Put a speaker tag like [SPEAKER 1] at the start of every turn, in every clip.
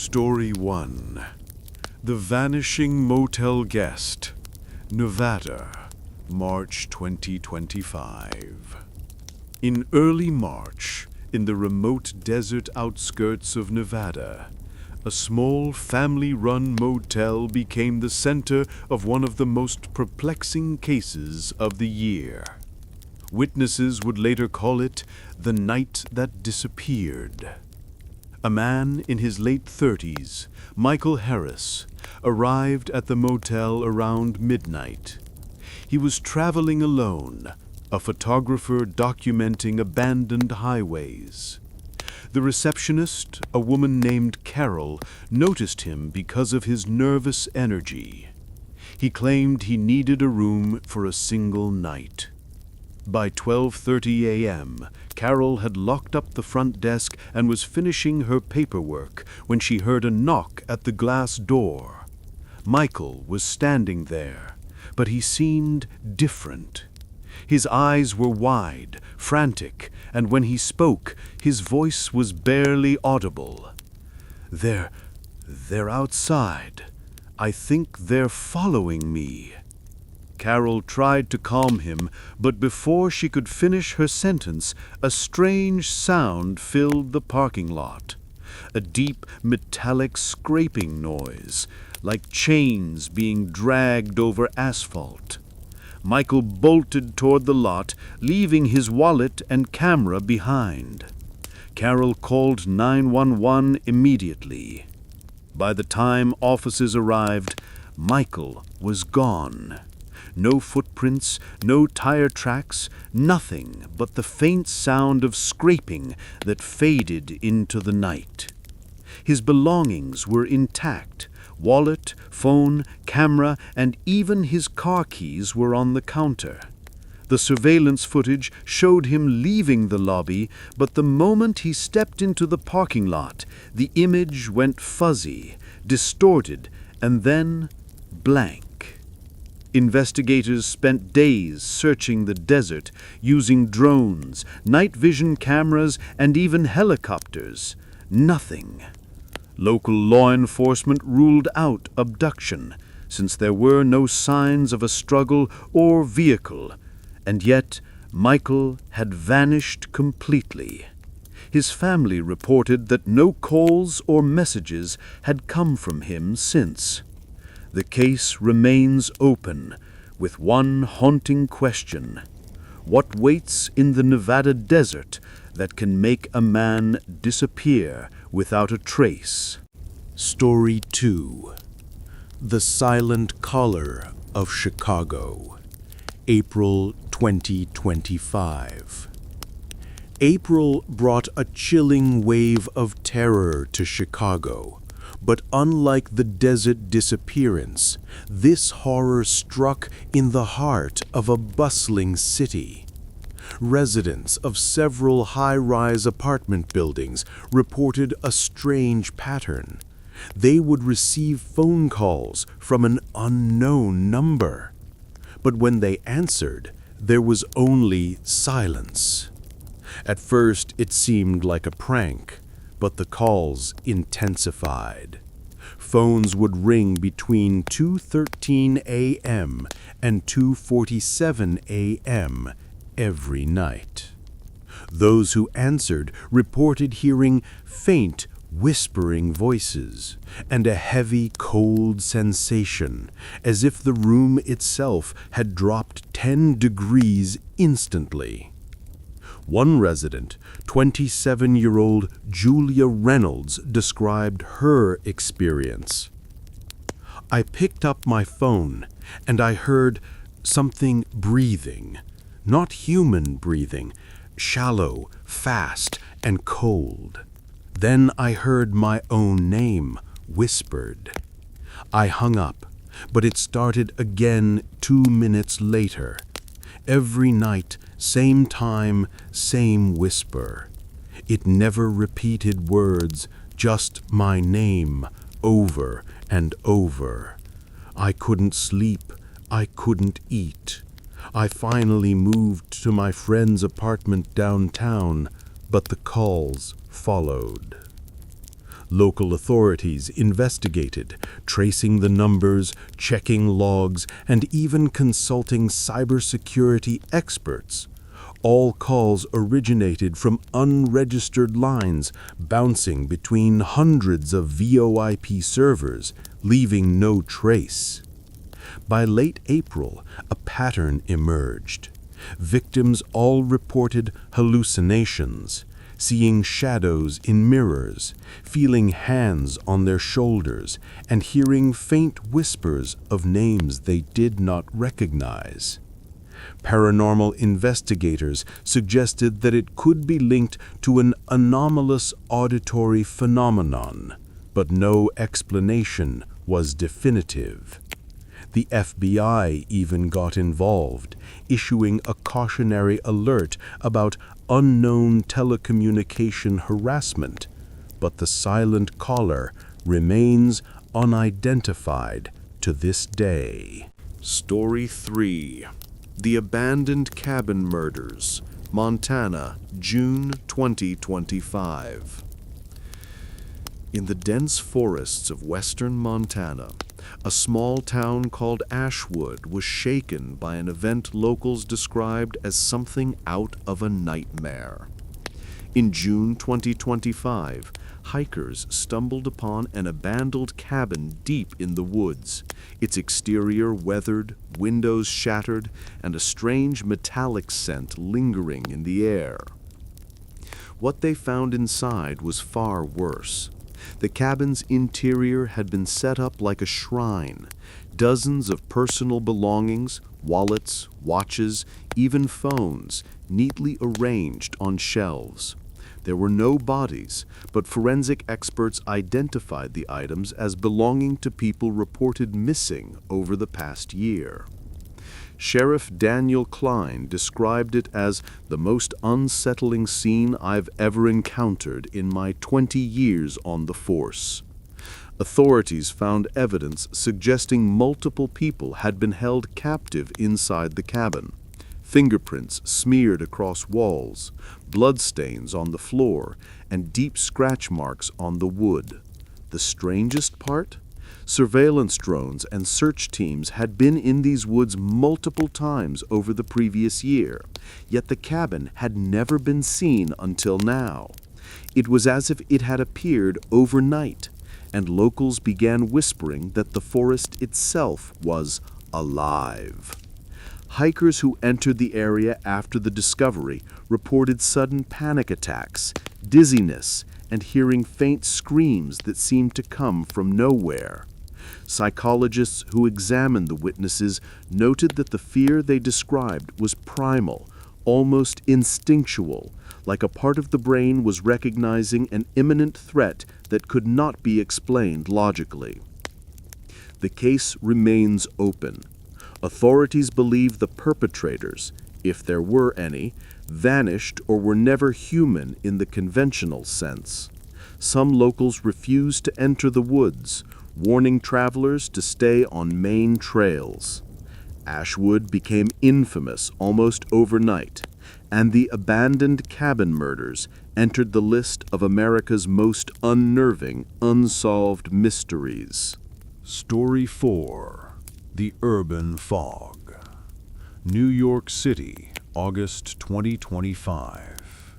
[SPEAKER 1] Story 1. The Vanishing Motel Guest, Nevada, March 2025. In early March, in the remote desert outskirts of Nevada, a small family-run motel became the center of one of the most perplexing cases of the year. Witnesses would later call it the night that disappeared. A man in his late 30s, Michael Harris, arrived at the motel around midnight. He was traveling alone, a photographer documenting abandoned highways. The receptionist, a woman named Carol, noticed him because of his nervous energy. He claimed he needed a room for a single night. By 12:30 a.m., Carol had locked up the front desk and was finishing her paperwork when she heard a knock at the glass door. Michael was standing there, but he seemed different. His eyes were wide, frantic, and when he spoke, his voice was barely audible. They're outside. I think they're following me." Carol tried to calm him, but before she could finish her sentence, a strange sound filled the parking lot. A deep, metallic scraping noise, like chains being dragged over asphalt. Michael bolted toward the lot, leaving his wallet and camera behind. Carol called 911 immediately. By the time officers arrived, Michael was gone. No footprints, no tire tracks, nothing but the faint sound of scraping that faded into the night. His belongings were intact. Wallet, phone, camera, and even his car keys were on the counter. The surveillance footage showed him leaving the lobby, but the moment he stepped into the parking lot, the image went fuzzy, distorted, and then blank. Investigators spent days searching the desert, using drones, night vision cameras, and even helicopters. Nothing. Local law enforcement ruled out abduction, since there were no signs of a struggle or vehicle, and yet Michael had vanished completely. His family reported that no calls or messages had come from him since. The case remains open, with one haunting question: what waits in the Nevada desert that can make a man disappear without a trace? Story 2. The Silent Caller of Chicago, April 2025. April brought a chilling wave of terror to Chicago. But unlike the desert disappearance, this horror struck in the heart of a bustling city. Residents of several high-rise apartment buildings reported a strange pattern. They would receive phone calls from an unknown number. But when they answered, there was only silence. At first, it seemed like a prank, but the calls intensified. Phones would ring between 2:13 a.m. and 2:47 a.m. every night. Those who answered reported hearing faint, whispering voices and a heavy, cold sensation, as if the room itself had dropped 10 degrees instantly. One resident, 27-year-old Julia Reynolds, described her experience. "I picked up my phone and I heard something breathing, not human breathing, shallow, fast, and cold. Then I heard my own name whispered. I hung up, but it started again 2 minutes later. Every night, same time, same whisper. It never repeated words, just my name, over and over. I couldn't sleep, I couldn't eat. I finally moved to my friend's apartment downtown, but the calls followed."
[SPEAKER 2] Local authorities investigated, tracing the numbers, checking logs, and even consulting cybersecurity experts. All calls originated from unregistered lines bouncing between hundreds of VoIP servers, leaving no trace. By late April, a pattern emerged. Victims all reported hallucinations, seeing shadows in mirrors, feeling hands on their shoulders, and hearing faint whispers of names they did not recognize. Paranormal investigators suggested that it could be linked to an anomalous auditory phenomenon, but no explanation was definitive. The FBI even got involved, issuing a cautionary alert about unknown telecommunication harassment, but the silent caller remains unidentified to this day.
[SPEAKER 1] Story 3. The Abandoned Cabin Murders, Montana, June 2025. In the dense forests of western Montana, a small town called Ashwood was shaken by an event locals described as something out of a nightmare. In June 2025, hikers stumbled upon an abandoned cabin deep in the woods, its exterior weathered, windows shattered, and a strange metallic scent lingering in the air. What they found inside was far worse. The cabin's interior had been set up like a shrine. Dozens of personal belongings, wallets, watches, even phones, neatly arranged on shelves. There were no bodies, but forensic experts identified the items as belonging to people reported missing over the past year. Sheriff Daniel Klein described it as the most unsettling scene I've ever encountered in my 20 years on the force. Authorities found evidence suggesting multiple people had been held captive inside the cabin. Fingerprints smeared across walls, bloodstains on the floor, and deep scratch marks on the wood. The strangest part? Surveillance drones and search teams had been in these woods multiple times over the previous year, yet the cabin had never been seen until now. It was as if it had appeared overnight, and locals began whispering that the forest itself was alive. Hikers who entered the area after the discovery reported sudden panic attacks, dizziness, and hearing faint screams that seemed to come from nowhere. Psychologists who examined the witnesses noted that the fear they described was primal, almost instinctual, like a part of the brain was recognizing an imminent threat that could not be explained logically. The case remains open. Authorities believe the perpetrators, if there were any, vanished or were never human in the conventional sense. Some locals refused to enter the woods, warning travelers to stay on main trails. Ashwood became infamous almost overnight, and the abandoned cabin murders entered the list of America's most unnerving, unsolved mysteries.
[SPEAKER 2] Story 4. The Urban Fog. New York City, August 2025.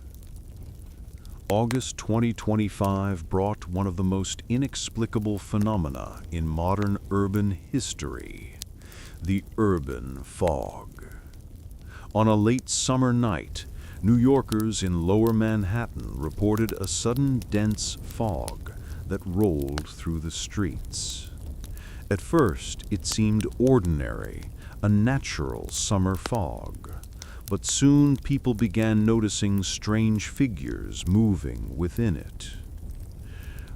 [SPEAKER 2] August 2025 brought one of the most inexplicable phenomena in modern urban history, the urban fog. On a late summer night, New Yorkers in Lower Manhattan reported a sudden dense fog that rolled through the streets. At first, it seemed ordinary, a natural summer fog. But soon people began noticing strange figures moving within it.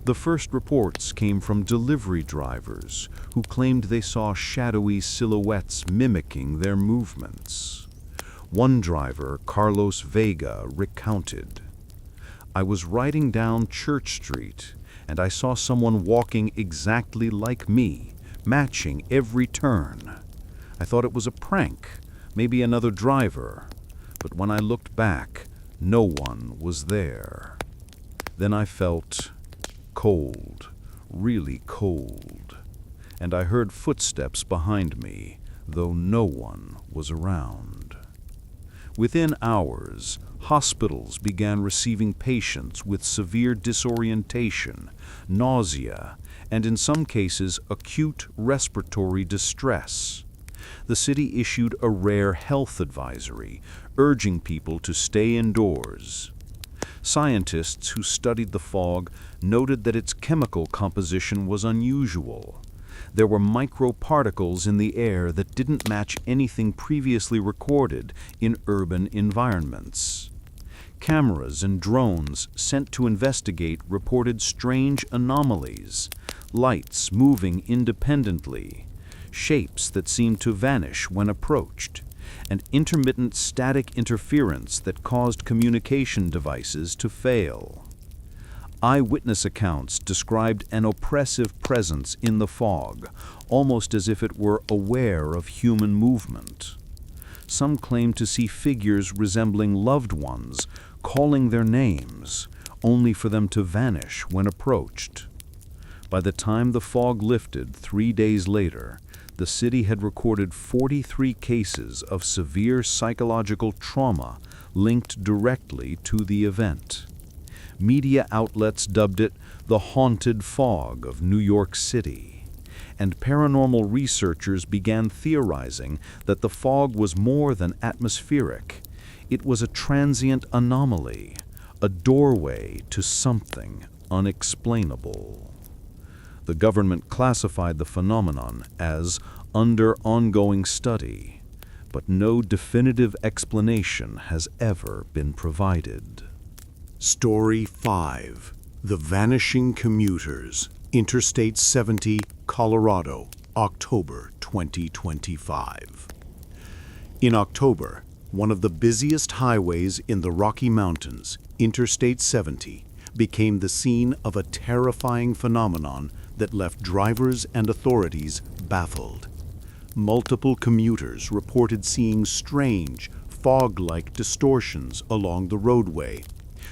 [SPEAKER 2] The first reports came from delivery drivers who claimed they saw shadowy silhouettes mimicking their movements. One driver, Carlos Vega, recounted, "I was riding down Church Street and I saw someone walking exactly like me, matching every turn. I thought it was a prank, maybe another driver, but when I looked back, no one was there. Then I felt cold, really cold, and I heard footsteps behind me, though no one was around. Within hours, hospitals began receiving patients with severe disorientation, nausea, and in some cases acute respiratory distress. The city issued a rare health advisory, urging people to stay indoors. Scientists who studied the fog noted that its chemical composition was unusual. There were microparticles in the air that didn't match anything previously recorded in urban environments. Cameras and drones sent to investigate reported strange anomalies, lights moving independently, shapes that seemed to vanish when approached, and intermittent static interference that caused communication devices to fail. Eyewitness accounts described an oppressive presence in the fog, almost as if it were aware of human movement. Some claimed to see figures resembling loved ones calling their names, only for them to vanish when approached. By the time the fog lifted 3 days later, the city had recorded 43 cases of severe psychological trauma linked directly to the event. Media outlets dubbed it the haunted fog of New York City, and paranormal researchers began theorizing that the fog was more than atmospheric. It was a transient anomaly, a doorway to something unexplainable. The government classified the phenomenon as under ongoing study, but no definitive explanation has ever been provided.
[SPEAKER 1] Story 5. The Vanishing Commuters, Interstate 70, Colorado, October 2025. In October, one of the busiest highways in the Rocky Mountains, Interstate 70, became the scene of a terrifying phenomenon that left drivers and authorities baffled. Multiple commuters reported seeing strange, fog-like distortions along the roadway,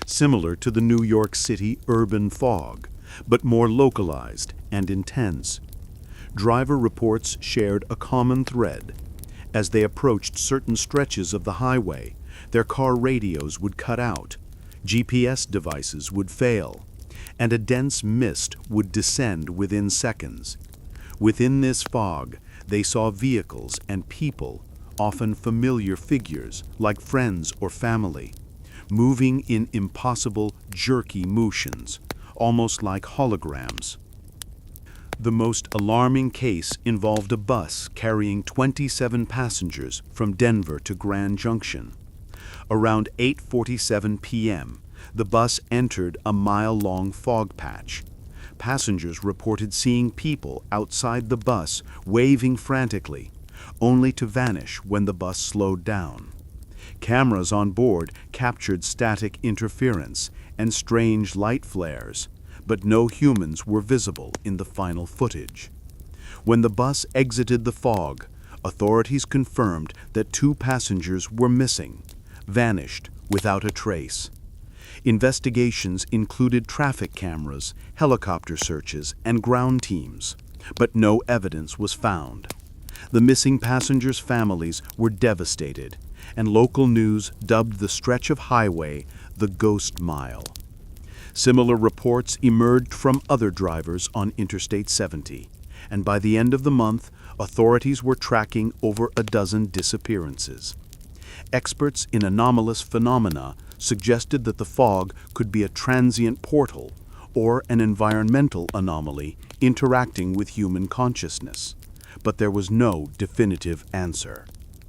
[SPEAKER 1] similar to the New York City urban fog, but more localized and intense. Driver reports shared a common thread. As they approached certain stretches of the highway, their car radios would cut out, GPS devices would fail, and a dense mist would descend within seconds. Within this fog, they saw vehicles and people, often familiar figures like friends or family, moving in impossible, jerky motions, almost like holograms. The most alarming case involved a bus carrying 27 passengers from Denver to Grand Junction. Around 8:47 p.m., the bus entered a mile-long fog patch. Passengers reported seeing people outside the bus waving frantically, only to vanish when the bus slowed down. Cameras on board captured static interference and strange light flares, but no humans were visible in the final footage. When the bus exited the fog, authorities confirmed that 2 passengers were missing, vanished without a trace. Investigations included traffic cameras, helicopter searches, and ground teams, but no evidence was found. The missing passengers' families were devastated, and local news dubbed the stretch of highway the Ghost Mile. Similar reports emerged from other drivers on Interstate 70, and by the end of the month, authorities were tracking over a dozen disappearances. Experts in anomalous phenomena suggested that the fog could be a transient portal or an environmental anomaly interacting with human consciousness, but there was no definitive answer.